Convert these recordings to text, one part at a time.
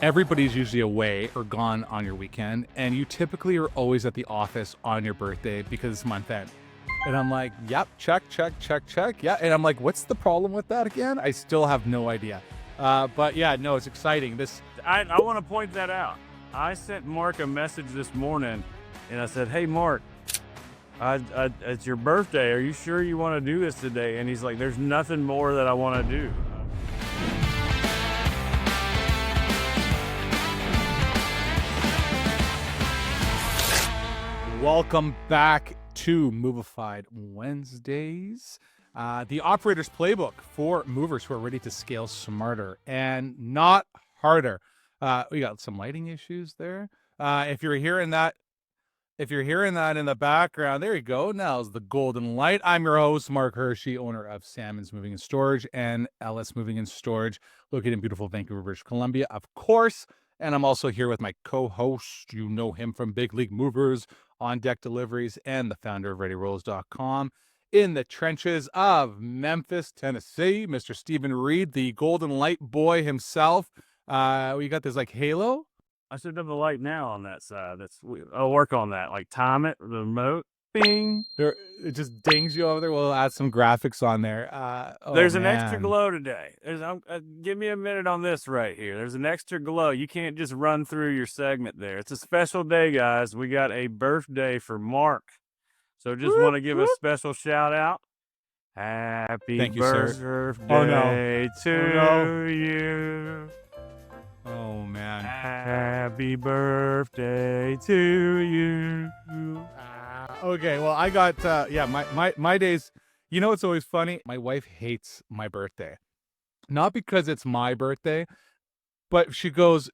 Everybody's usually away or gone on your weekend, and you typically are always at the office on your birthday because it's month end. And I'm like, yep, check. Yeah. And I'm like, what's the problem with that again? I still have no idea. But yeah, no, it's exciting. I want to point that out. I sent Mark a message this morning and I said, hey, Mark, it's your birthday. Are you sure you want to do this today? And he's like, there's nothing more that I want to do. Welcome back to Movified Wednesdays, the operator's playbook for movers who are ready to scale smarter and not harder. We got some lighting issues there. If you're hearing that in the background, there you go. Now's the golden light. I'm your host, Mark Hirschi, owner of Salmon's Moving and Storage and LS Moving and Storage, located in beautiful Vancouver, British Columbia, of course. And I'm also here with my co-host. You know him from Big League Movers, On Deck Deliveries, and the founder of referrals.com, in the trenches of Memphis, Tennessee, Mr. Stephen Reed, the golden light boy himself. We got this like halo. I should have the light now on that side. I'll work on that. Like time it, the remote, bing. There, it just dings you over there. We'll add some graphics on there. There's an extra glow today. Give me a minute on this right here. There's an extra glow. You can't just run through your segment there. It's a special day, guys. We got a birthday for Mark. So just want to give a special shout out. Happy birthday to you. Oh man. Happy birthday to you. Okay, well, I got my days. You know what's always funny? My wife hates my birthday. Not because it's my birthday, but she goes,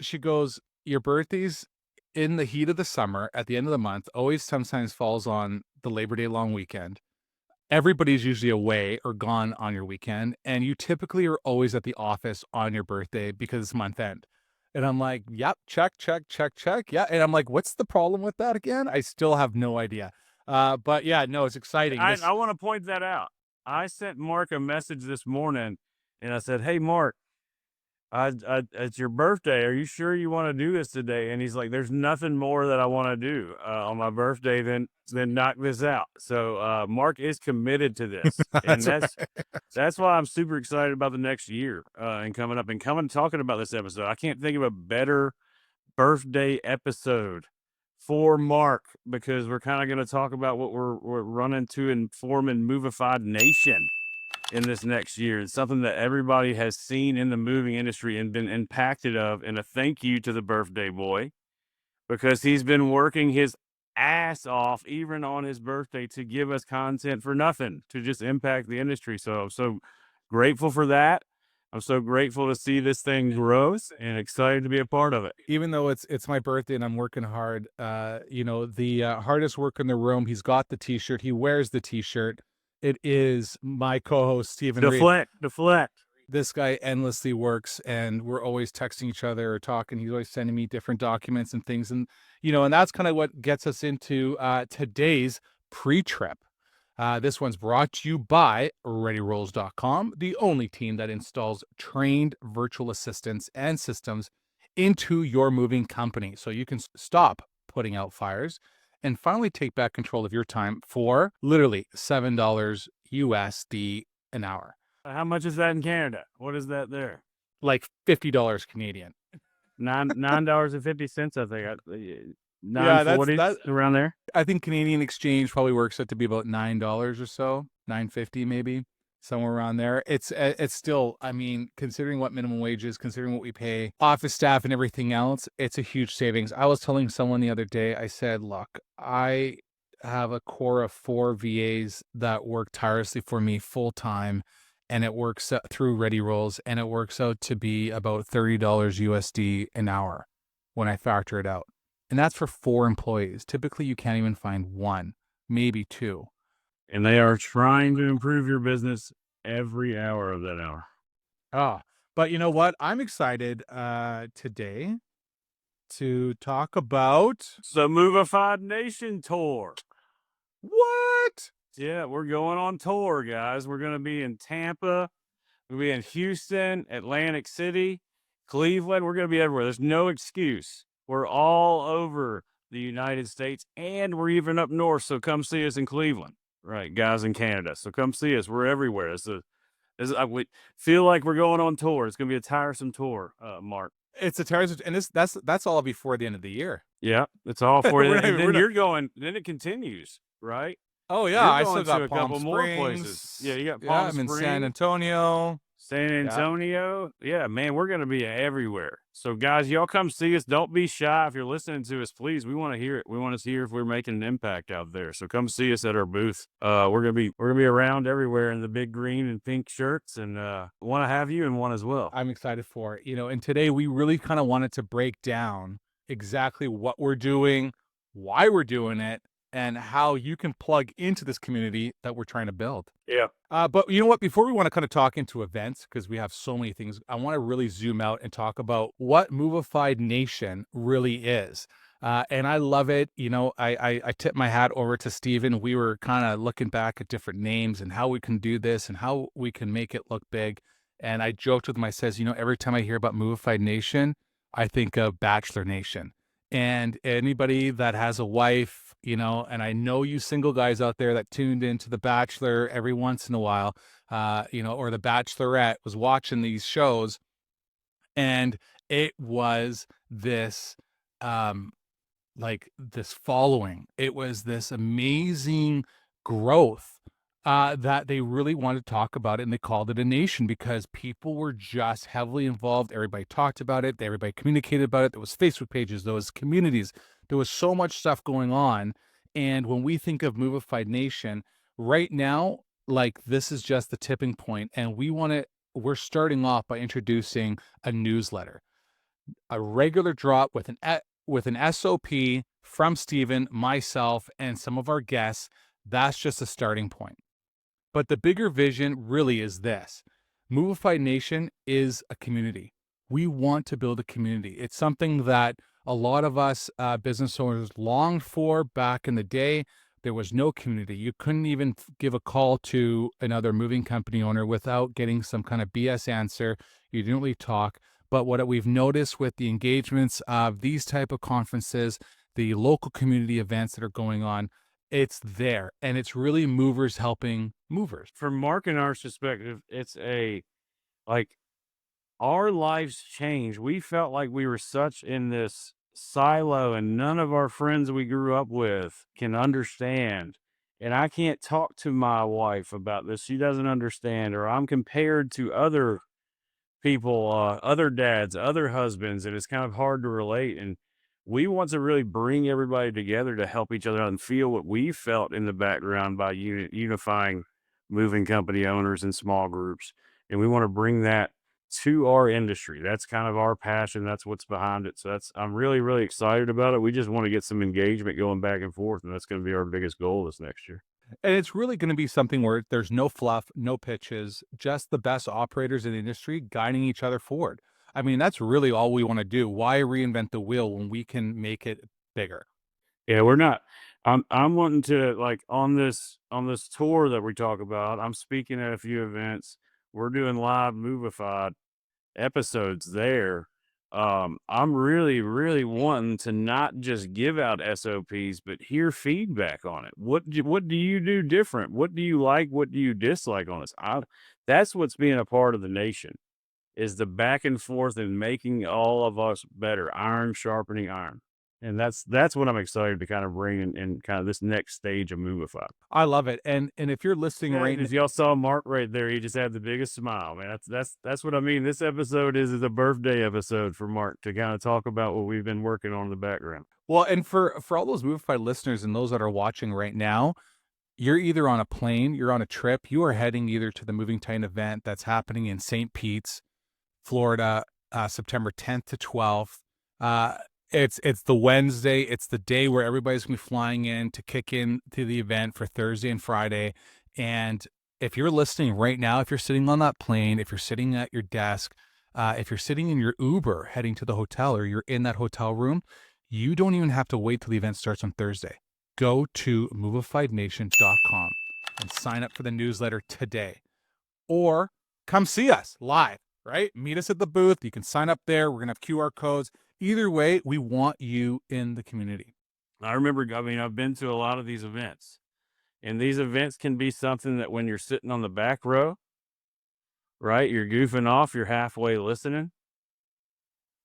your birthday's in the heat of the summer at the end of the month, always sometimes falls on the Labor Day long weekend. Everybody's usually away or gone on your weekend, and you typically are always at the office on your birthday because it's month end. And I'm like, yep, check. Yeah. And I'm like, what's the problem with that again? I still have no idea. But yeah, no, it's exciting. I want to point that out. I sent Mark a message this morning and I said, hey, Mark, it's your birthday. Are you sure you want to do this today? And he's like, there's nothing more that I want to do on my birthday than knock this out. So Mark is committed to this. And that's why I'm super excited about the next year and talking about this episode. I can't think of a better birthday episode for Mark, because we're kind of going to talk about what we're running to and forming Movified Nation in this next year. It's something that everybody has seen in the moving industry and been impacted of. And a thank you to the birthday boy, because he's been working his ass off even on his birthday to give us content for nothing, to just impact the industry. So I'm so grateful for that. I'm so grateful to see this thing grow and excited to be a part of it. Even though it's my birthday and I'm working hard, the hardest work in the room, he's got the t-shirt, he wears the t-shirt. It is my co-host, Stephen Reed. Deflect. This guy endlessly works, and we're always texting each other or talking. He's always sending me different documents and things. And, and that's kind of what gets us into today's pre-trip. This one's brought to you by referrals.com, the only team that installs trained virtual assistants and systems into your moving company, so you can stop putting out fires and finally take back control of your time for literally $7 USD an hour. How much is that in Canada? What is that there? Like $50 Canadian. $9.50, I think. That's around there. I think Canadian exchange probably works out to be about $9 or so, $9.50 maybe, somewhere around there. It's still, I mean, considering what minimum wage is, considering what we pay office staff and everything else, it's a huge savings. I was telling someone the other day, I said, look, I have a core of 4 VAs that work tirelessly for me full time, and it works through Referrals, and it works out to be about $30 USD an hour when I factor it out. And that's for 4 employees. Typically, you can't even find 1, maybe 2. And they are trying to improve your business every hour of that hour. But you know what? I'm excited today to talk about the Movified Nation Tour. What? Yeah, we're going on tour, guys. We're going to be in Tampa. We'll be in Houston, Atlantic City, Cleveland. We're going to be everywhere. There's no excuse. We're all over the United States, and we're even up north. So come see us in Cleveland, right, guys, in Canada. So come see us. We're everywhere. We feel like we're going on tour. It's going to be a tiresome tour, Mark. It's a terrorist, and that's all before the end of the year. Yeah, it's all for you. We're not And even- then we're not- you're going. Then it continues, right? Oh yeah, You're I going still got to a Palm couple more Springs. places. Yeah, you got Yeah, Palm I'm in San Springs. Antonio. San Antonio. Yeah, man, we're going to be everywhere. So, guys, y'all come see us. Don't be shy. If you're listening to us, please, we want to hear it. We want to hear if we're making an impact out there. So come see us at our booth. We're going to be around everywhere in the big green and pink shirts, and want to have you in one as well. I'm excited for it. And today we really kind of wanted to break down exactly what we're doing, why we're doing it, and how you can plug into this community that we're trying to build. Yeah. But you know what? Before we want to kind of talk into events, because we have so many things, I want to really zoom out and talk about what Movified Nation really is. And I love it. I tip my hat over to Steven. We were kind of looking back at different names and how we can do this and how we can make it look big. And I joked with him, I says, every time I hear about Movified Nation, I think of Bachelor Nation. And anybody that has a wife, and I know you single guys out there that tuned into The Bachelor every once in a while, or The Bachelorette, was watching these shows, and it was this, this following. It was this amazing growth that they really wanted to talk about it, and they called it a nation because people were just heavily involved. Everybody talked about it. Everybody communicated about it. There was Facebook pages. There was communities. There was so much stuff going on. And when we think of Movified Nation right now, this is just the tipping point. And we're starting off by introducing a newsletter, a regular drop with an SOP from Steven, myself, and some of our guests. That's just a starting point. But the bigger vision really is this. Movified Nation is a community. We want to build a community. It's something that a lot of us business owners longed for back in the day. There was no community. You couldn't even give a call to another moving company owner without getting some kind of BS answer. You didn't really talk. But what we've noticed with the engagements of these type of conferences, the local community events that are going on, it's there, and it's really movers helping movers. From Mark and our perspective, it's our lives changed. We felt like we were such in this silo, and none of our friends we grew up with can understand. And I can't talk to my wife about this. She doesn't understand, or I'm compared to other people, other dads, other husbands, and it's kind of hard to relate. And we want to really bring everybody together to help each other out and feel what we felt in the background by unifying moving company owners in small groups. And we want to bring that to our industry. That's kind of our passion. That's what's behind it. So I'm really, really excited about it. We just want to get some engagement going back and forth, and that's going to be our biggest goal this next year. And it's really going to be something where there's no fluff, no pitches, just the best operators in the industry guiding each other forward. I mean, that's really all we want to do. Why reinvent the wheel when we can make it bigger? Yeah, we're not. I'm wanting to, on this tour that we talk about. I'm speaking at a few events. We're doing live Movified episodes there. I'm really, really wanting to not just give out SOPs, but hear feedback on it. What do you do different? What do you like? What do you dislike on this? That's what's being a part of the nation, is the back and forth and making all of us better, iron sharpening iron. And that's what I'm excited to kind of bring in kind of this next stage of Movified. I love it. And if you're listening right now, If y'all saw Mark right there, he just had the biggest smile, man. That's what I mean. This episode is a birthday episode for Mark to kind of talk about what we've been working on in the background. well, and for all those Movified listeners and those that are watching right now, you're either on a plane, you're on a trip, you are heading either to the Moving Titan event that's happening in St. Pete's, Florida, September 10th to 12th. It's the Wednesday. It's the day where everybody's gonna be flying in to kick in to the event for Thursday and Friday. And if you're listening right now, if you're sitting on that plane, if you're sitting at your desk, if you're sitting in your Uber heading to the hotel, or you're in that hotel room, you don't even have to wait till the event starts on Thursday. Go to movifiednation.com. and sign up for the newsletter today. Or come see us live, right? Meet us at the booth. You can sign up there. We're going to have QR codes. Either way, we want you in the community. I remember, I mean, I've been to a lot of these events, and these events can be something that when you're sitting on the back row, right, you're goofing off, you're halfway listening,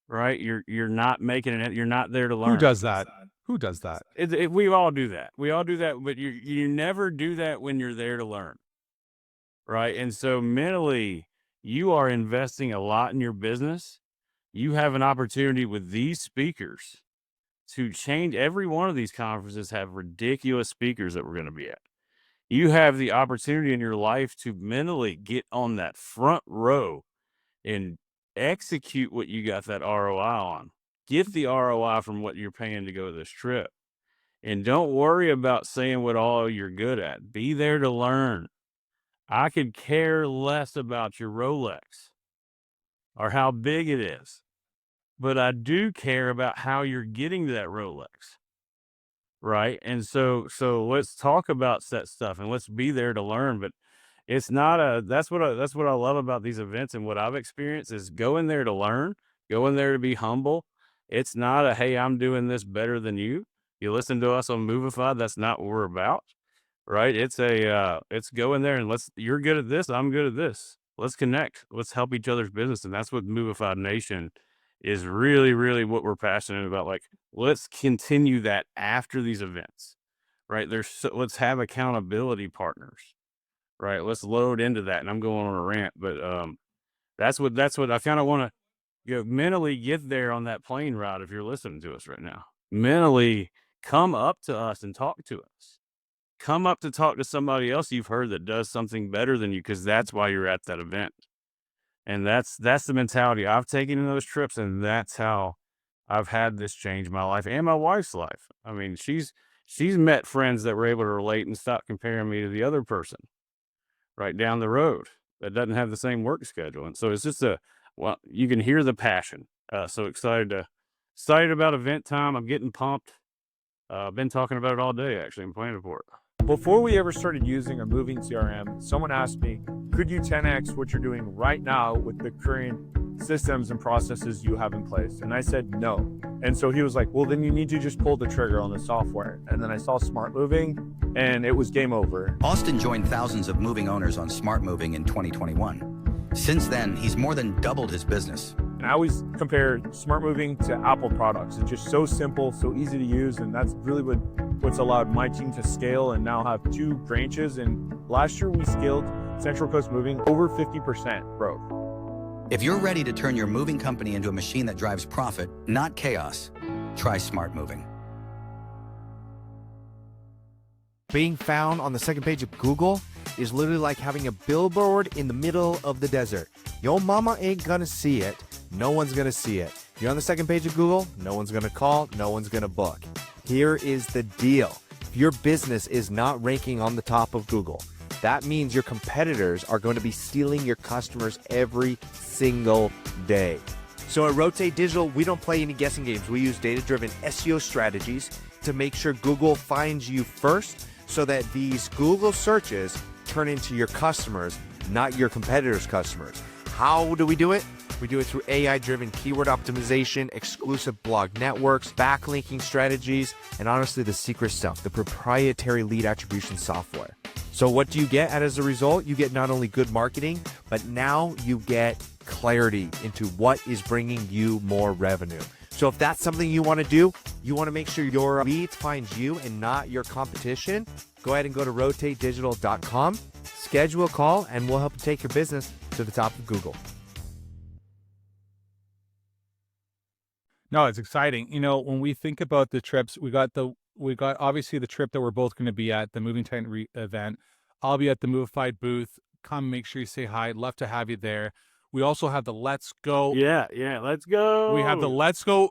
right? You're not making it. You're not there to learn. Who does that? Who does that? We all do that. We all do that, but you never do that when you're there to learn, right? And so mentally, you are investing a lot in your business. You have an opportunity with these speakers to change. Every one of these conferences have ridiculous speakers that we're going to be at. You have the opportunity in your life to mentally get on that front row and execute what you got that ROI on. Get the ROI from what you're paying to go to this trip. And don't worry about saying what all you're good at. Be there to learn. I could care less about your Rolex or how big it is, but I do care about how you're getting to that Rolex. Right. And so let's talk about that stuff and let's be there to learn. But it's not that's what I love about these events and what I've experienced is go in there to learn, go in there to be humble. It's not a, hey, I'm doing this better than you. You listen to us on Movified. That's not what we're about. Right. It's it's go in there and you're good at this. I'm good at this. Let's connect. Let's help each other's business. And that's what Movified Nation is really, really what we're passionate about. Like, let's continue that after these events, right? Let's have accountability partners, right? Let's load into that. And I'm going on a rant, but that's what I kind of want to mentally get there on that plane ride. If you're listening to us right now, mentally come up to us and talk to us. Come up to talk to somebody else you've heard that does something better than you, because that's why you're at that event. And that's the mentality I've taken in those trips, and that's how I've had this change my life and my wife's life. I mean, she's met friends that were able to relate and stop comparing me to the other person right down the road that doesn't have the same work schedule. And so it's just you can hear the passion. So excited about event time. I'm getting pumped. I've been talking about it all day, actually. I'm planning for it. Before we ever started using a moving CRM, someone asked me, could you 10x what you're doing right now with the current systems and processes you have in place? And I said no. And so he was like, well, then you need to just pull the trigger on the software. And then I saw Smart Moving and it was game over. Austin joined thousands of moving owners on Smart Moving in 2021. Since then, he's more than doubled his business. And I always compare Smart Moving to Apple products. It's just so simple, so easy to use. And that's really what's allowed my team to scale and now have 2 branches. And last year we scaled Central Coast Moving over 50% growth. If you're ready to turn your moving company into a machine that drives profit, not chaos, try Smart Moving. Being found on the second page of Google is literally like having a billboard in the middle of the desert. Your mama ain't gonna see it. No one's gonna see it. You're on the second page of Google, no one's gonna call, no one's gonna book. Here is the deal. If your business is not ranking on the top of Google, that means your competitors are going to be stealing your customers every single day. So at Rotate Digital, we don't play any guessing games. We use data-driven SEO strategies to make sure Google finds you first so that these Google searches turn into your customers, not your competitors' customers. How do we do it? We do it through AI-driven keyword optimization, exclusive blog networks, backlinking strategies, and honestly, the secret stuff, the proprietary lead attribution software. So what do you get as a result? You get not only good marketing, but now you get clarity into what is bringing you more revenue. So if that's something you want to do, you want to make sure your leads find you and not your competition, go ahead and go to rotatedigital.com, schedule a call, and we'll help you take your business to the top of Google. No, it's exciting. You know, when we think about the trips, we got obviously the trip that we're both going to be at, the Moving Titan event. I'll be at the Movified booth. Come, make sure you say hi. I'd love to have you there. We also have the Let's Go. Yeah, let's go. We have the Let's Go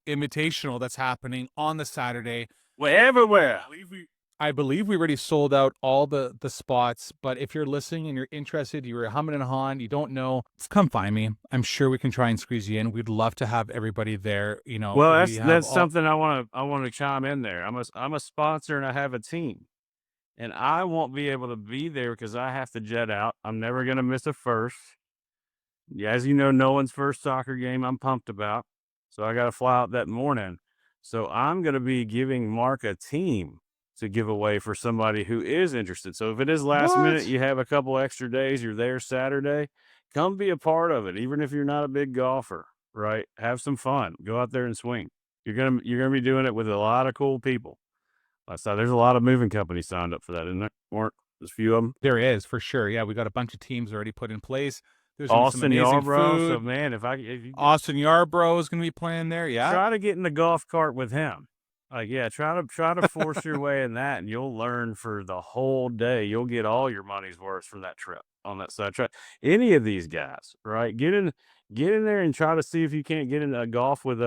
Invitational that's happening on the Saturday. We're everywhere. I believe we already sold out all the spots, but if you're listening and you're interested, you're humming and hawing, you don't know, come find me. I'm sure we can try and squeeze you in. We'd love to have everybody there. You know, well, that's something I want to chime in there. I'm a sponsor and I have a team, and I won't be able to be there because I have to jet out. I'm never going to miss a first. Yeah, as you know, no one's first soccer game I'm pumped about. So I got to fly out that morning. So I'm going to be giving Mark a team to give away for somebody who is interested. So if it is last minute, What? you have a couple extra days, you're there Saturday, come be a part of it. Even if you're not a big golfer, right? Have some fun. Go out there and swing. You're gonna be doing it with a lot of cool people. So there's a lot of moving companies signed up for that, isn't there? Mark, there's a few of them. There is, for sure. Yeah, we got a bunch of teams already put in place. There's gonna be some Austin amazing Yarbrough. So food. man, if you Austin Yarbrough is gonna be playing there. Yeah. try to get in the golf cart with him. Like, yeah, try to force your way in that, and you'll learn for the whole day. You'll get all your money's worth from that trip on that side. Try any of these guys, right? Get in there and try to see if you can't get into golf with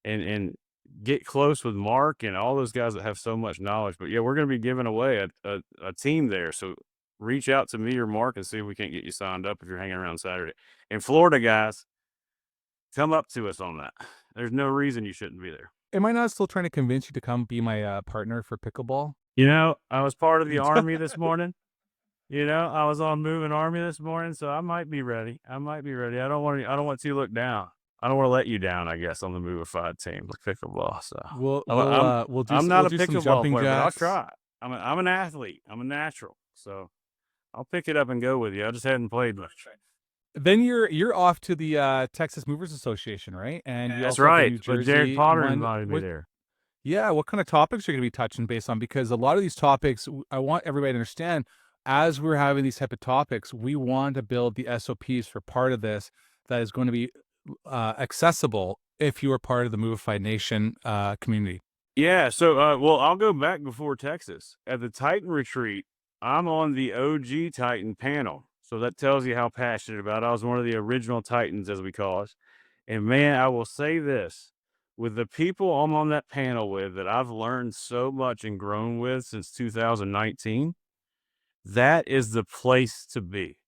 and get close with Mark and all those guys that have so much knowledge. But yeah, we're gonna be giving away a team there. So reach out to me or Mark and see if we can't get you signed up if you're hanging around Saturday. In Florida, guys, come up to us on that. There's no reason you shouldn't be there. Am I not still trying to convince you to come be my partner for pickleball? You know, I was part of the Army this morning. You know, I was on moving Army this morning, so I might be ready. I don't want to look down. I don't want to let you down, I guess, on the Movified team, the pickleball. So We'll do. I'm not a we'll do some pickleball jumping player, but I'll jacks. try. I'm an athlete. I'm a natural. So I'll pick it up and go with you. I just hadn't played much. Then you're off to the Texas Movers Association, right? And you That's also have the right. New But Jersey Jared Potter one. invited me What- there. Yeah, what kind of topics are you going to be touching base on? Because a lot of these topics, I want everybody to understand, as we're having these type of topics, we want to build the SOPs for part of this that is going to be accessible if you are part of the Movified Nation community. Yeah. So, well, I'll go back before Texas. At the Titan retreat, I'm on the OG Titan panel. So that tells you how passionate about it. I was one of the original Titans, as we call us. And man, I will say this, with the people I'm on that panel with that I've learned so much and grown with since 2019, that is the place to be.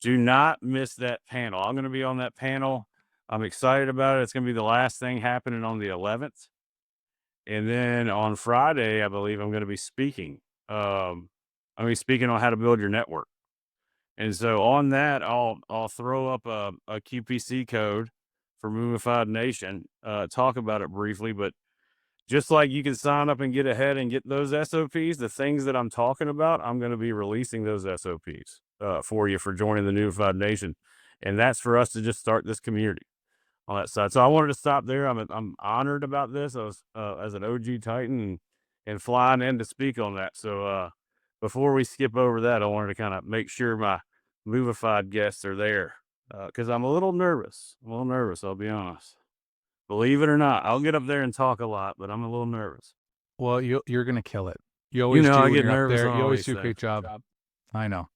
Do not miss that panel. I'm going to be on that panel. I'm excited about it. It's going to be the last thing happening on the 11th. And then on Friday, I believe I'm going to be speaking. I'm going to be speaking on how to build your network. And so on that, I'll throw up a QPC code for Movified Nation, talk about it briefly. But just like you can sign up and get ahead and get those SOPs, the things that I'm talking about, I'm going to be releasing those SOPs for you for joining the Movified Nation. And that's for us to just start this community on that side. So I wanted to stop there. I'm honored about this. I was as an OG Titan and flying in to speak on that. So before we skip over that, I wanted to kind of make sure my Movified guests are there because I'm a little nervous. I'll be honest. Believe it or not, I'll get up there and talk a lot, but I'm a little nervous. Well, you're going to kill it. You always know, do I when get you're up nervous there. on You all always these do a great things. job. I know.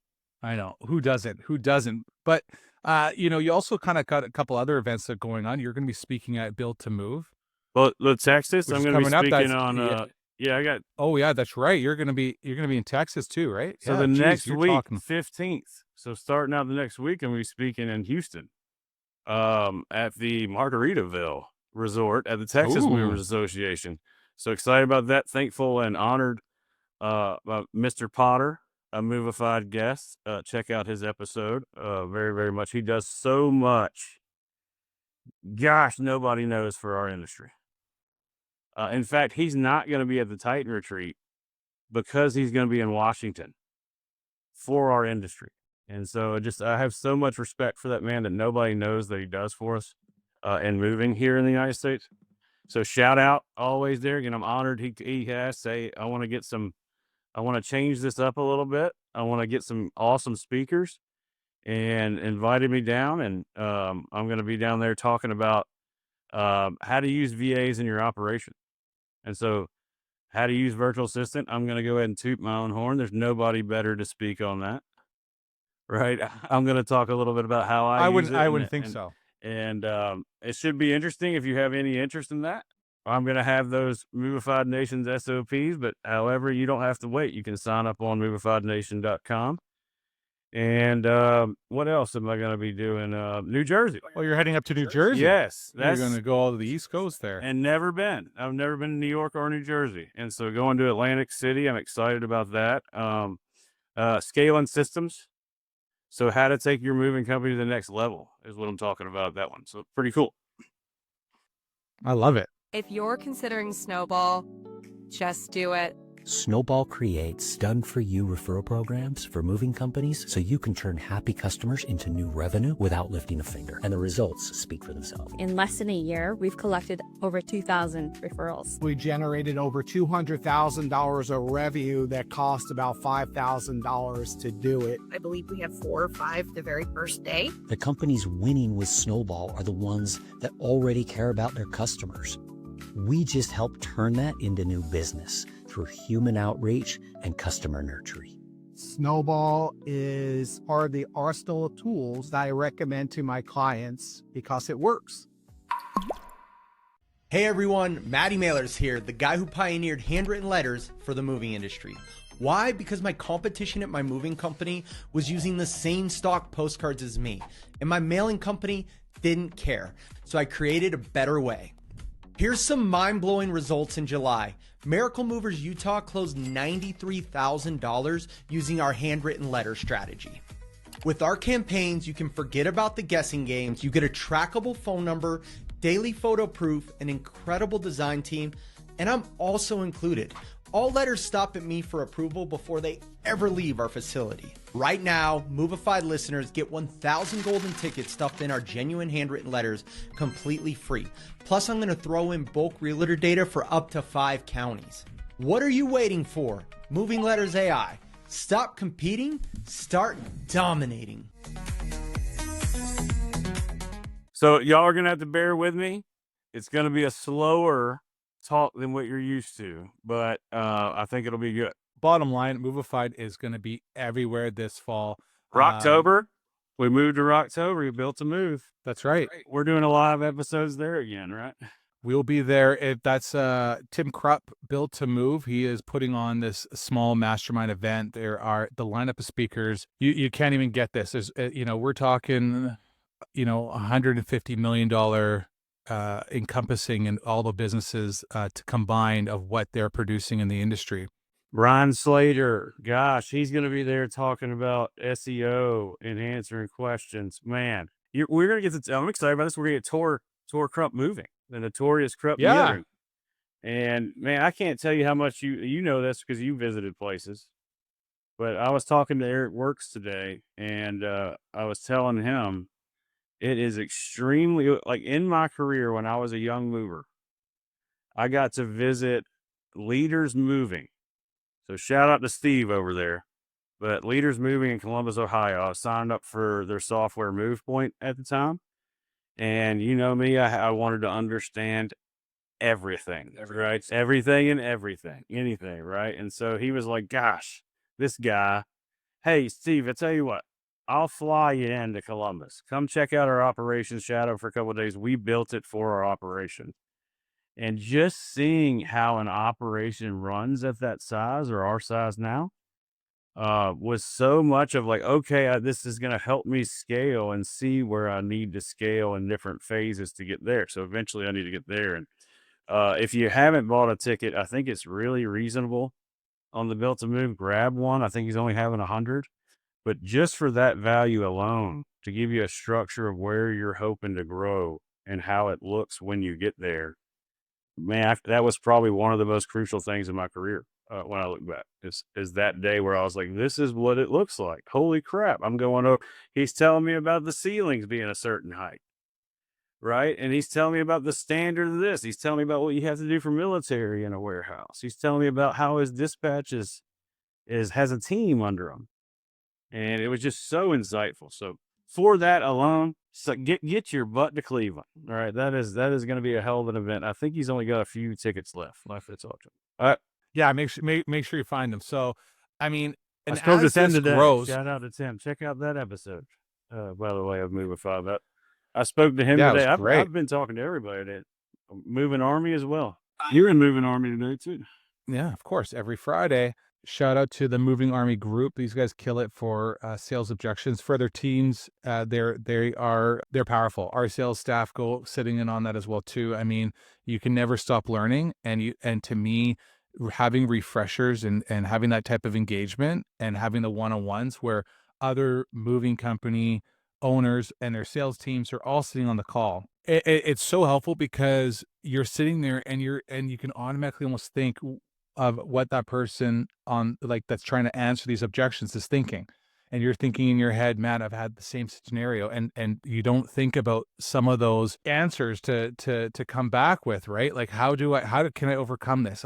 Who doesn't? But you also kind of got a couple other events that are going on. You're going to be speaking at Build to Move. Well, Texas, Which I'm is going to be coming up. speaking That's- on. Yeah, I got. Oh yeah, that's right. You're gonna be in Texas too, right? So Yeah, the geez, next you're week, talking. 15th. So starting out the next week, I'm going to be speaking in Houston, at the Margaritaville Resort at the Texas Ooh. Movers Association. So excited about that. Thankful and honored about Mr. Potter, a Movified guest. Check out his episode. Very, very much. He does so much. Gosh, nobody knows for our industry. In fact, he's not going to be at the Titan retreat because he's going to be in Washington for our industry. And so I have so much respect for that man that nobody knows that he does for us and moving here in the United States. So shout out always there. Again, I'm honored he has say, I want to change this up a little bit. I want to get some awesome speakers and invited me down. And I'm going to be down there talking about how to use VAs in your operation. And so how to use virtual assistant. I'm going to go ahead and toot my own horn. There's nobody better to speak on that. Right. I'm going to talk a little bit about how I use it. I wouldn't think so. And it should be interesting if you have any interest in that. I'm going to have those Movified Nation's SOPs, but however, you don't have to wait. You can sign up on MovifiedNation.com And what else am I going to be doing? New Jersey. Oh, you're heading up to New Jersey. Yes, You're going to go all to the East Coast there. And never been. I've never been to New York or New Jersey, and so going to Atlantic City, I'm excited about that. Scaling systems. So how to take your moving company to the next level is what I'm talking about. That one. So pretty cool. I love it. If you're considering Snowball, just do it. Snowball creates done-for-you referral programs for moving companies so you can turn happy customers into new revenue without lifting a finger. And the results speak for themselves. In less than a year, we've collected over 2,000 referrals. We generated over $200,000 of revenue that cost about $5,000 to do it. I believe we had 4 or 5 the very first day. The companies winning with Snowball are the ones that already care about their customers. We just help turn that into new business through human outreach and customer nurturing. Snowball is part of the arsenal of tools that I recommend to my clients because it works. Hey everyone, Matty Mailers here, the guy who pioneered handwritten letters for the moving industry. Why? Because my competition at my moving company was using the same stock postcards as me, and my mailing company didn't care. So I created a better way. Here's some mind-blowing results in July. Miracle Movers Utah closed $93,000 using our handwritten letter strategy. With our campaigns, you can forget about the guessing games. You get a trackable phone number, daily photo proof, an incredible design team, and I'm also included. All letters stop at me for approval before they ever leave our facility. Right now, Movified listeners get 1,000 golden tickets stuffed in our genuine handwritten letters completely free. Plus, I'm going to throw in bulk realtor data for up to 5 counties. What are you waiting for? MovingLetters.ai. Stop competing, start dominating. So y'all are going to have to bear with me. It's going to be a slower talk than what you're used to, but I think it'll be good. Bottom line, Movified is going to be everywhere this fall. Rocktober, we moved to Rocktober. We built a move. That's right. We're doing a lot of episodes there again, right? We'll be there. If that's Tim Krupp, Built to Move. He is putting on this small mastermind event. There are the lineup of speakers. You can't even get this. There's we're talking $150 million encompassing in all the businesses to combine of what they're producing in the industry. Ryan Slater, gosh, he's going to be there talking about SEO and answering questions. Man, we're going to get I'm excited about this. We're going to get Tor Krupp moving, the notorious Krupp meeting. And man, I can't tell you how much you know this because you visited places. But I was talking to Eric Works today, and I was telling him it is extremely, like in my career when I was a young mover, I got to visit Leaders Moving. So shout out to Steve over there. But Leaders Moving in Columbus, Ohio, I signed up for their software MovePoint at the time. And you know me, I wanted to understand everything, right? Everything and everything, anything, right? And so he was like, gosh, this guy, hey, Steve, I tell you what, I'll fly you into Columbus. Come check out our operations shadow for a couple of days. We built it for our operation. And just seeing how an operation runs at that size or our size now was so much of like, okay, this is going to help me scale and see where I need to scale in different phases to get there. So eventually I need to get there. And if you haven't bought a ticket, I think it's really reasonable on the Built to Move. Grab one. I think he's only having 100. But just for that value alone, to give you a structure of where you're hoping to grow and how it looks when you get there, man, that was probably one of the most crucial things in my career when I look back. Is that day where I was like, this is what it looks like. Holy crap. I'm going over. He's telling me about the ceilings being a certain height, right? And he's telling me about the standard of this. He's telling me about what you have to do for military in a warehouse. He's telling me about how his dispatch has a team under him. And it was just so insightful. So for that alone, so get your butt to Cleveland. All right. That is going to be a hell of an event. I think he's only got a few tickets left to talk to him. All right. Yeah, make sure you find them. So, I mean, and I spoke to Tim today. Grows, shout out to Tim. Check out that episode. By the way, of Movified. I spoke to him yeah, today. Great. I've been talking to everybody today. Moving Army as well. You're in Moving Army today too. Yeah, of course. Every Friday. Shout out to the Moving Army group. These guys kill it for sales objections for their teams. They're powerful. Our sales staff go sitting in on that as well too. I mean, you can never stop learning, and to me, having refreshers and having that type of engagement and having the one-on-ones where other moving company owners and their sales teams are all sitting on the call. It's so helpful because you're sitting there and you can automatically almost think of what that person on like that's trying to answer these objections is thinking. And you're thinking in your head, man, I've had the same scenario, and you don't think about some of those answers to come back with, right? Like can I overcome this?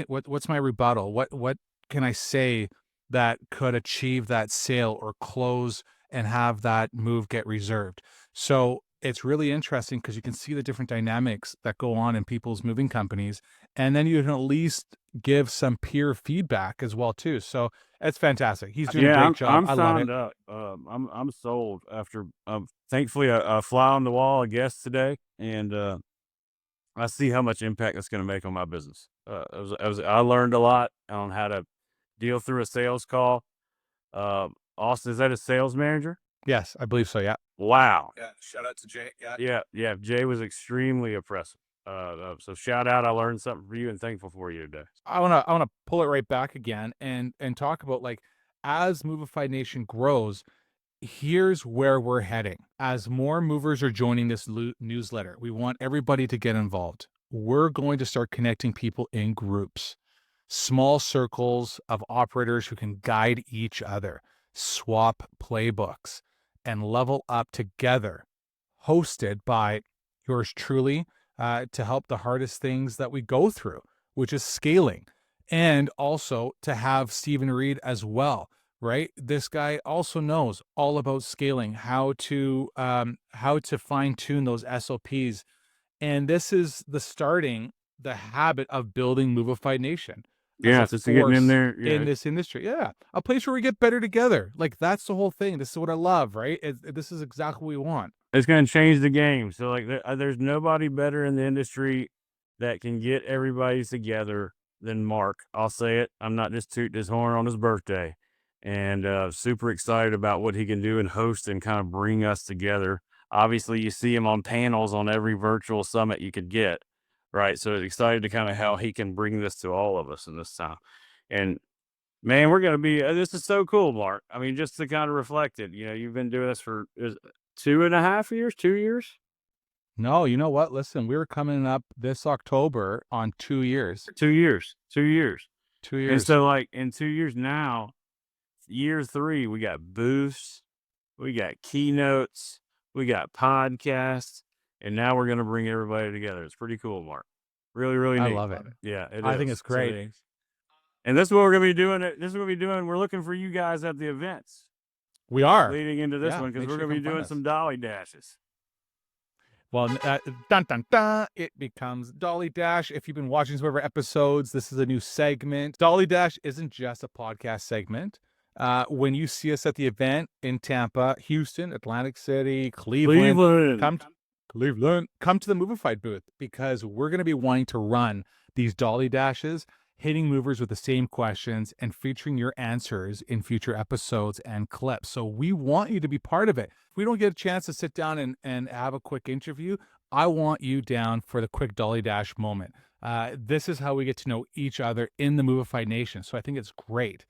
What's my rebuttal? What can I say that could achieve that sale or close and have that move get reserved? So it's really interesting because you can see the different dynamics that go on in people's moving companies, and then you can at least give some peer feedback as well too. So it's fantastic. He's doing a great job. I'm I love signed it. up. I'm sold after thankfully a fly on the wall, a guest today, and I see how much impact that's going to make on my business. I learned a lot on how to deal through a sales call. Austin, is that a sales manager? Yes, I believe so. Yeah. Wow. Yeah. Shout out to Jay. Yeah. Yeah. Jay was extremely impressive. So shout out. I learned something for you and thankful for you today. I wanna pull it right back again and talk about like as Movified Nation grows, here's where we're heading. As more movers are joining this newsletter, we want everybody to get involved. We're going to start connecting people in groups, small circles of operators who can guide each other, swap playbooks, and level up together, hosted by yours truly, to help the hardest things that we go through, which is scaling, and also to have Stephen Reed as well. Right, this guy also knows all about scaling, how to fine tune those SOPs, and this is the habit of building Movified Nation as Yeah, a just getting in force there. in Yeah, this industry. Yeah, a place where we get better together. Like that's the whole thing. This is what I love. Right, this is exactly what we want. it's going to change the game. So like, there's nobody better in the industry that can get everybody together than Mark. I'll say it. I'm not just tooting his horn on his birthday, and super excited about what he can do and host and kind of bring us together. Obviously, you see him on panels on every virtual summit you could get, right? So excited to kind of how he can bring this to all of us in this time. And man, we're going to be, this is so cool, Mark. I mean, just to kind of reflect it, you've been doing this for 2.5 years, 2 years. No, you know what? Listen, we're coming up this October on 2 years. 2 years, 2 years. 2 And years. so like in 2 years now, year 3, we got booths, we got keynotes, we got podcasts, and now we're going to bring everybody together. It's pretty cool, Mark. Really, really neat. I love it. Yeah, I think it's great. And this is what we're going to be doing. This is what we're doing. We're looking for you guys at the events. We are leading into this Yeah, one because make we're sure going to you be come doing find some us. Dolly Dashes. Well, dun dun dun, it becomes Dolly Dash. If you've been watching some of our episodes, this is a new segment. Dolly Dash isn't just a podcast segment. When you see us at the event in Tampa, Houston, Atlantic City, Cleveland, come to the Movified booth because we're going to be wanting to run these Dolly Dashes, hitting movers with the same questions and featuring your answers in future episodes and clips. So we want you to be part of it. If we don't get a chance to sit down and have a quick interview, I want you down for the quick Dolly Dash moment. This is how we get to know each other in the Movified Nation. So I think it's great.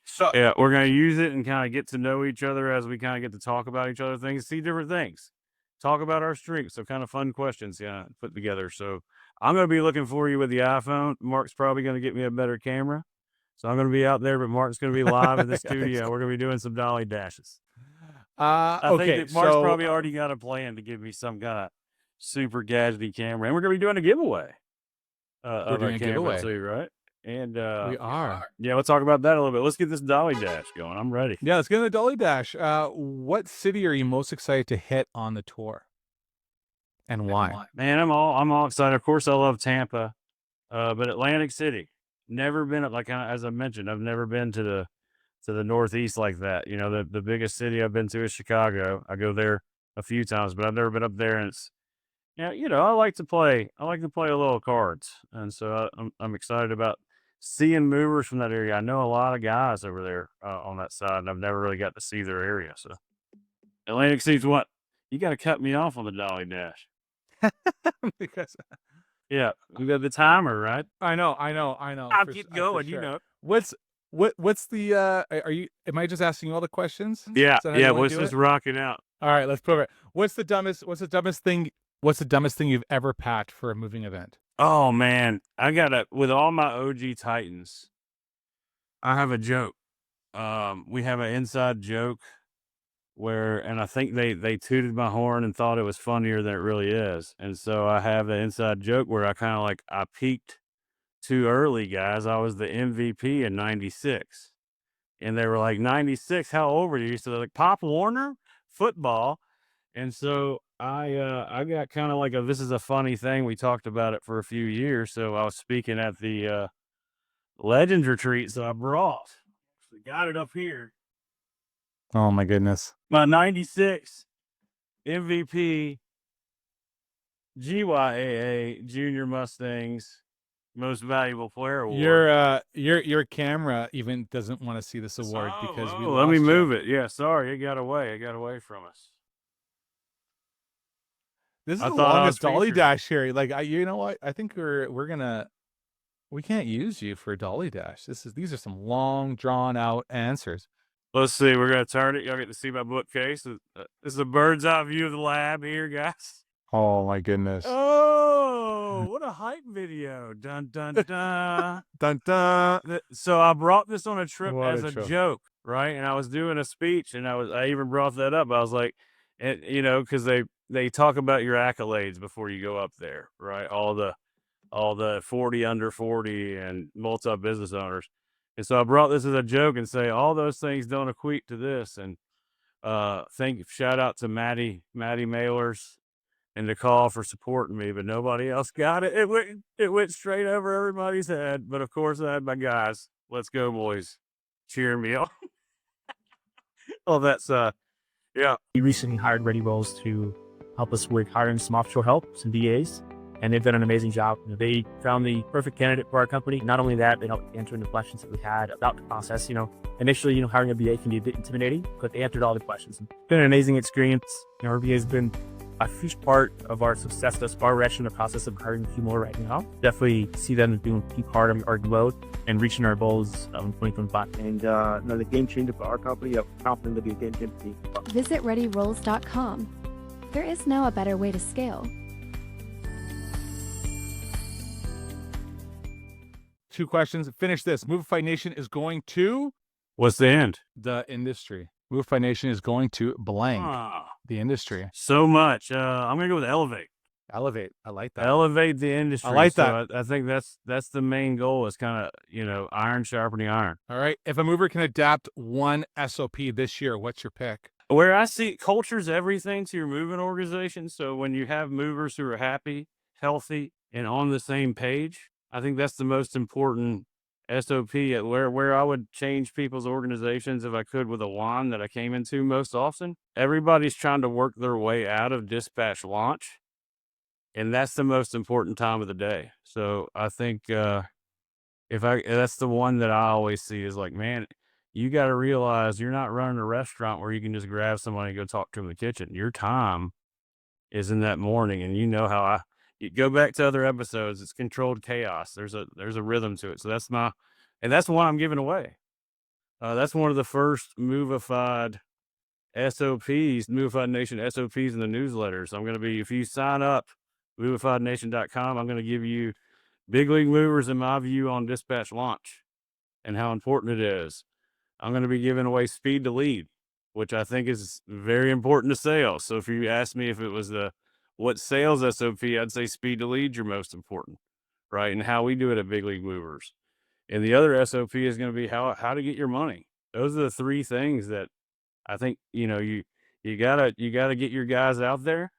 So Yeah, we're going to use it and kind of get to know each other as we kind of get to talk about each other things, see different things, talk about our strengths. So kind of fun questions, put together. So I'm going to be looking for you with the iPhone. Mark's probably going to get me a better camera. So I'm going to be out there, but Mark's going to be live in the studio. We're going to be doing some Dolly Dashes. I think that Mark's probably already got a plan to give me some kind of super gadgety camera. And we're going to be doing a giveaway. We're doing a giveaway too, right? And we are. Yeah, we'll talk about that a little bit. Let's get this Dolly Dash going. I'm ready. Yeah, let's get in the Dolly Dash. What city are you most excited to hit on the tour? And why? Man, I'm all excited. Of course, I love Tampa, but Atlantic City. Never been up, like as I mentioned, I've never been to the Northeast like that. The biggest city I've been to is Chicago. I go there a few times, but I've never been up there. And it's I like to play a little cards, and so I'm excited about seeing movers from that area. I know a lot of guys over there on that side, and I've never really got to see their area. So Atlantic Seats, what? You got to cut me off on the Dolly Dash. Because yeah, we got the timer, right? I know. I'll keep going, sure. you know. What's the are you am I just asking you all the questions? Yeah, Is that how you wanna let's do just it? rock it out. All right, let's prove it. What's the dumbest thing you've ever packed for a moving event? Oh man, I got with all my OG Titans, I have a joke. We have an inside joke and I think they tooted my horn and thought it was funnier than it really is. And so I have the inside joke where I peaked too early, guys. I was the MVP in 96. And they were like, 96, how old were you? So they're like, Pop Warner, football. And so I got kind of like this is a funny thing. We talked about it for a few years. So I was speaking at the Legends retreat. So I got it up here. Oh my goodness. My 96 MVP GYAA Junior Mustangs Most Valuable Player Award. Your camera even doesn't want to see this award because we let me lost move you. it. Yeah, sorry, it got away from us. This is I the thought I longest was Dolly featured. Dash here. Like you know what? I think we can't use you for Dolly Dash. These are some long drawn out answers. Let's see. We're gonna turn it. Y'all get to see my bookcase. This is a bird's eye view of the lab here, guys. Oh my goodness. Oh, what a hype video! Dun dun dun Dun dun. So I brought this on a trip What as a a trip. joke, right? And I was doing a speech, and I even brought that up. I was like, and because they talk about your accolades before you go up there, right? All the 40 under 40 and multi business owners. And so I brought this as a joke and say all those things don't equate to this. And shout out to Maddie Mailers and the call for supporting me, but nobody else got it. It went straight over everybody's head. But of course I had my guys. Let's go, boys. Cheering me on. Oh, that's yeah. We recently hired Ready Rolls to help us with hiring some offshore help, some VAs, and they've done an amazing job. They found the perfect candidate for our company. Not only that, they helped answer the questions that we had about the process. Initially, hiring a VA can be a bit intimidating, but they answered all the questions. It's been an amazing experience. Our VA has been a huge part of our success thus far. We're actually in the process of hiring a few more right now. Definitely see them as being a key part of our growth and reaching our goals in 2025. And the game changer for our company, I'm confident to be a game changer for you. Visit ReadyRolls.com. There is now a better way to scale. 2 questions. Finish this. Movified Nation is going to What's the end? the industry. Movified Nation is going to blank the industry. So much. I'm gonna go with elevate. Elevate. I like that. Elevate the industry. I like So I think that's the main goal. Is kind of iron sharpening iron. All right. If a mover can adapt one SOP this year, what's your pick? Where I see culture's everything to your moving organization. So when you have movers who are happy, healthy, and on the same page, I think that's the most important SOP at where I would change people's organizations if I could with a wand that I came into most often. Everybody's trying to work their way out of dispatch launch. And that's the most important time of the day. So I think that's the one that I always see is like, man, you got to realize you're not running a restaurant where you can just grab somebody and go talk to them in the kitchen. Your time is in that morning. And you know how you go back to other episodes, it's controlled chaos. There's a rhythm to it. So that's the one I'm giving away. That's one of the first Movified SOPs, Movified Nation SOPs in the newsletters. I'm going to be, if you sign up, MovifiedNation.com, I'm going to give you big league movers in my view on dispatch launch and how important it is. I'm going to be giving away speed to lead, which I think is very important to sales. So if you ask me if it was what sales SOP, I'd say speed to lead your most important, right? And how we do it at Big League Movers. And the other SOP is going to be how to get your money. Those are the 3 things that I think, you gotta get your guys out there,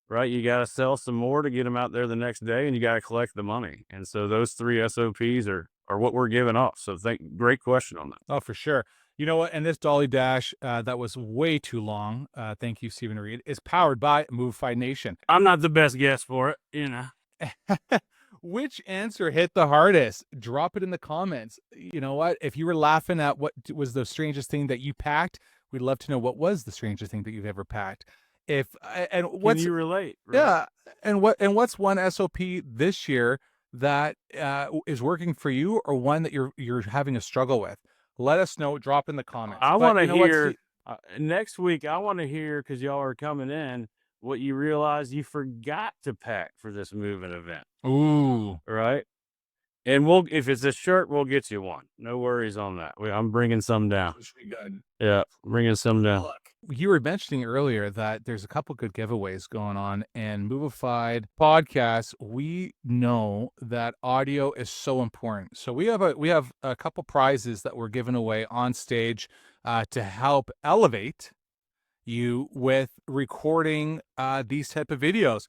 right? You got to sell some more to get them out there the next day, and you got to collect the money. And so those 3 SOPs are what we're giving off. So great question on that. Oh, for sure. You know what? And this Dolly Dash, that was way too long. Thank you, Stephen Reed, is powered by Movified Nation. I'm not the best guest for it, Which answer hit the hardest? Drop it in the comments. You know what? If you were laughing at what was the strangest thing that you packed, we'd love to know what was the strangest thing that you've ever packed. If and what's Can you relate? Right? yeah, and what's one SOP this year that is working for you, or one that you're having a struggle with? Let us know. Drop in the comments. I But want to you know what, hear Steve? next week. I want to hear, because y'all are coming in, what you realize you forgot to pack for this moving event. Ooh, right? And if it's a shirt, we'll get you one. No worries on that. I'm bringing some down. Yeah, bringing some down. You were mentioning earlier that there's a couple good giveaways going on, and Movified podcasts. We know that audio is so important, so we have a couple prizes that we're giving away on stage to help elevate you with recording these type of videos,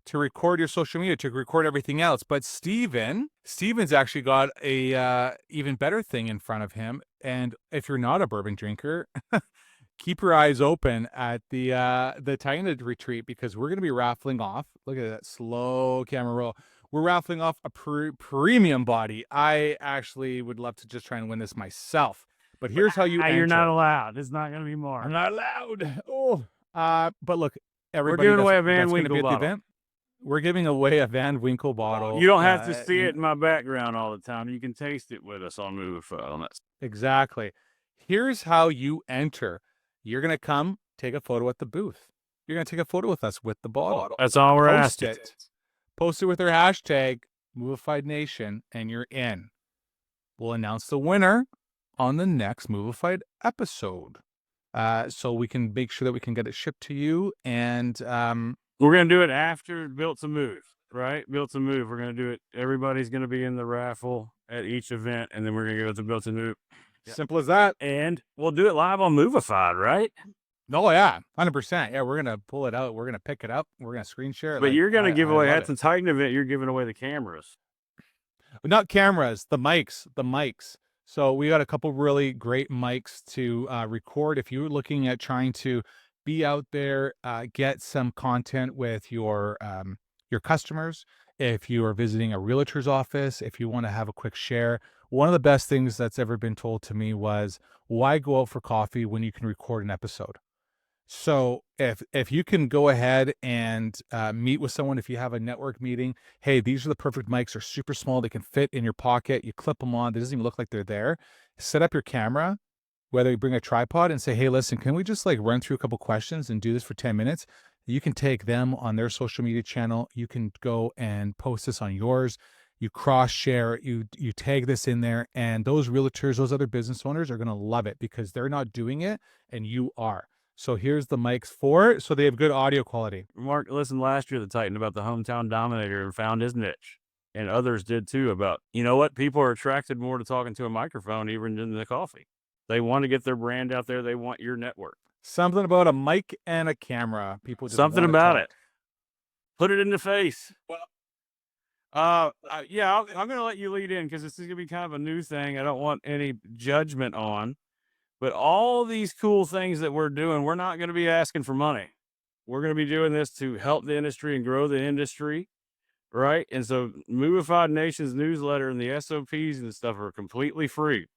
to record your social media, to record everything else. But Steven's actually got a even better thing in front of him. And if you're not a bourbon drinker, keep your eyes open at the Taina retreat, because we're going to be raffling off. Look at that slow camera roll. We're raffling off a premium body. I actually would love to just try and win this myself. But here's how you enter. You're not allowed. It's not going to be more. I'm not allowed. Oh, but look, everybody. We're giving away a Van that's Winkle be at bottle. The event. We're giving away a Van Winkle bottle. You don't have to see it in my background all the time. You can taste it with us on Movified. Exactly. Here's how you enter. You're going to come take a photo at the booth. You're going to take a photo with us with the bottle. That's all we're asking. Post it with our hashtag, Movified Nation, and you're in. We'll announce the winner on the next Movified episode. So we can make sure that we can get it shipped to you. And we're going to do it after Built to Move, right? Built to Move. We're going to do it. Everybody's going to be in the raffle at each event, and then we're going to go to Built to Move. Simple as that. And we'll do it live on Movified, right? Oh, yeah. 100%. Yeah, we're going to pull it out. We're going to pick it up. We're going to screen share it. But you're going to give away, at the Titan event, you're giving away the cameras. Not cameras, the mics. So we got a couple really great mics to record. If you're looking at trying to be out there, get some content with your customers. If you are visiting a realtor's office, if you want to have a quick share, one of the best things that's ever been told to me was, why go out for coffee when you can record an episode? So if you can go ahead and meet with someone, if you have a network meeting, hey, these are the perfect mics. They're super small. They can fit in your pocket. You clip them on. It doesn't even look like they're there. Set up your camera, whether you bring a tripod, and say, hey, listen, can we just like run through a couple questions and do this for 10 minutes? You can take them on their social media channel. You can go and post this on yours. You cross share, you tag this in there, and those realtors, those other business owners are going to love it, because they're not doing it and you are. So here's the mics for it, so they have good audio quality. Mark listened last year to the Titan about the hometown dominator and found his niche. And others did too, about, you know what? People are attracted more to talking to a microphone even than the coffee. They want to get their brand out there. They want your network. Something about a mic and a camera. People just something about it. Put it in the face. Well, yeah, I'm going to let you lead in, because this is going to be kind of a new thing. I don't want any judgment on. But all these cool things that we're doing, we're not going to be asking for money. We're going to be doing this to help the industry and grow the industry, right? And so Movified Nation's newsletter and the SOPs and stuff are completely free.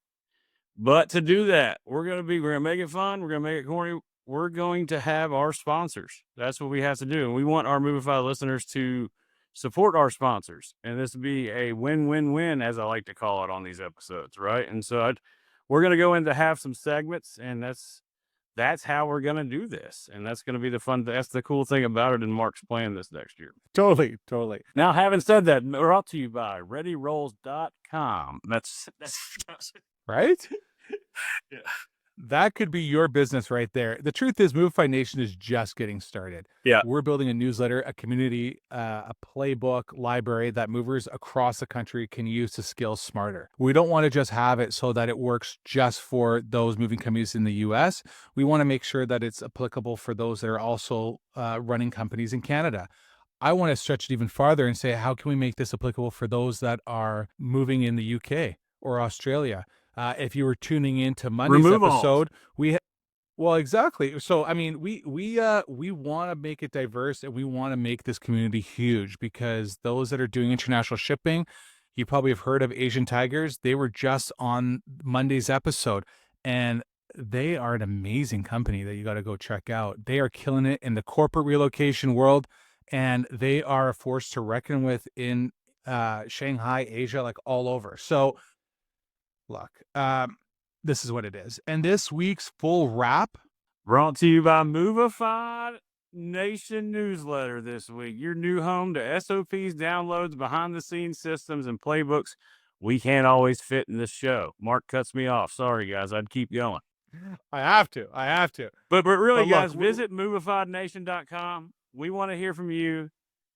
But to do that, we're going to make it fun. We're going to make it corny. We're going to have our sponsors. That's what we have to do. And we want our Movified listeners to support our sponsors. And this would be a win-win-win, as I like to call it on these episodes, right? And so we're going to go into have some segments, and that's how we're going to do this. And that's going to be that's the cool thing about it. And Mark's playing this next year. Totally. Now, having said that, brought to you by readyrolls.com. That's right. Yeah. That could be your business right there. The truth is, Movified Nation is just getting started. Yeah. We're building a newsletter, a community, a playbook library that movers across the country can use to scale smarter. We don't want to just have it so that it works just for those moving companies in the US. We want to make sure that it's applicable for those that are also running companies in Canada. I want to stretch it even farther and say, how can we make this applicable for those that are moving in the UK or Australia? If you were tuning in to Monday's episode, Well, exactly. So, I mean, we want to make it diverse, and we want to make this community huge, because those that are doing international shipping, you probably have heard of Asian Tigers. They were just on Monday's episode, and they are an amazing company that you got to go check out. They are killing it in the corporate relocation world, and they are a force to reckon with in Shanghai, Asia, like all over. So, look, this is what it is. And this week's full wrap brought to you by Movified Nation newsletter this week. Your new home to SOPs, downloads, behind-the-scenes systems, and playbooks we can't always fit in this show. Mark cuts me off. Sorry, guys. I'd keep going. I have to. But really, But guys, look, visit movifiednation.com. We want to hear from you.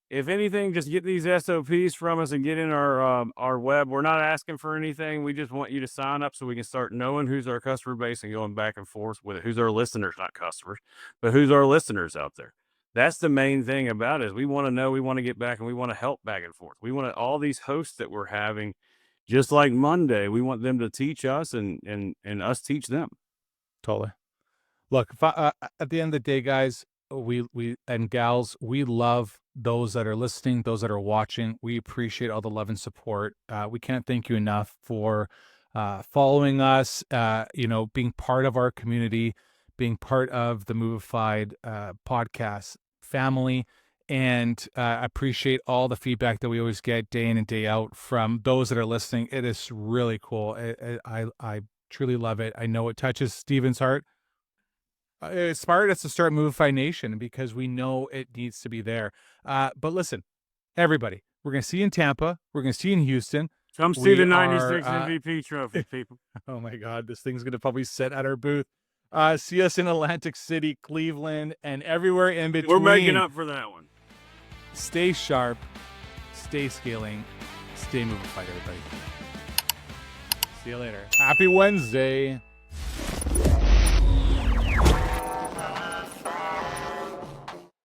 If anything, just get these SOPs from us and get in our web. We're not asking for anything. We just want you to sign up so we can start knowing who's our customer base and going back and forth with it. Who's our listeners, not customers, but who's our listeners out there. That's the main thing about it, is we want to know, we want to get back, and we want to help back and forth. We want all these hosts that we're having, just like Monday, we want them to teach us and us teach them. Totally. Look, at the end of the day, guys, we and gals, we love those that are listening, those that are watching. We appreciate all the love and support. We can't thank you enough for following us, being part of our community, being part of the Movified podcast family. And I appreciate all the feedback that we always get day in and day out from those that are listening. It is really cool. I truly love it. I know it touches Steven's heart. It inspired us to start Movified Nation because we know it needs to be there. But listen, everybody, we're going to see you in Tampa. We're going to see you in Houston. Come see the 96 MVP trophy, people. Oh, my God. This thing's going to probably sit at our booth. See us in Atlantic City, Cleveland, and everywhere in between. We're making up for that one. Stay sharp. Stay scaling. Stay Movified, everybody. See you later. Happy Wednesday.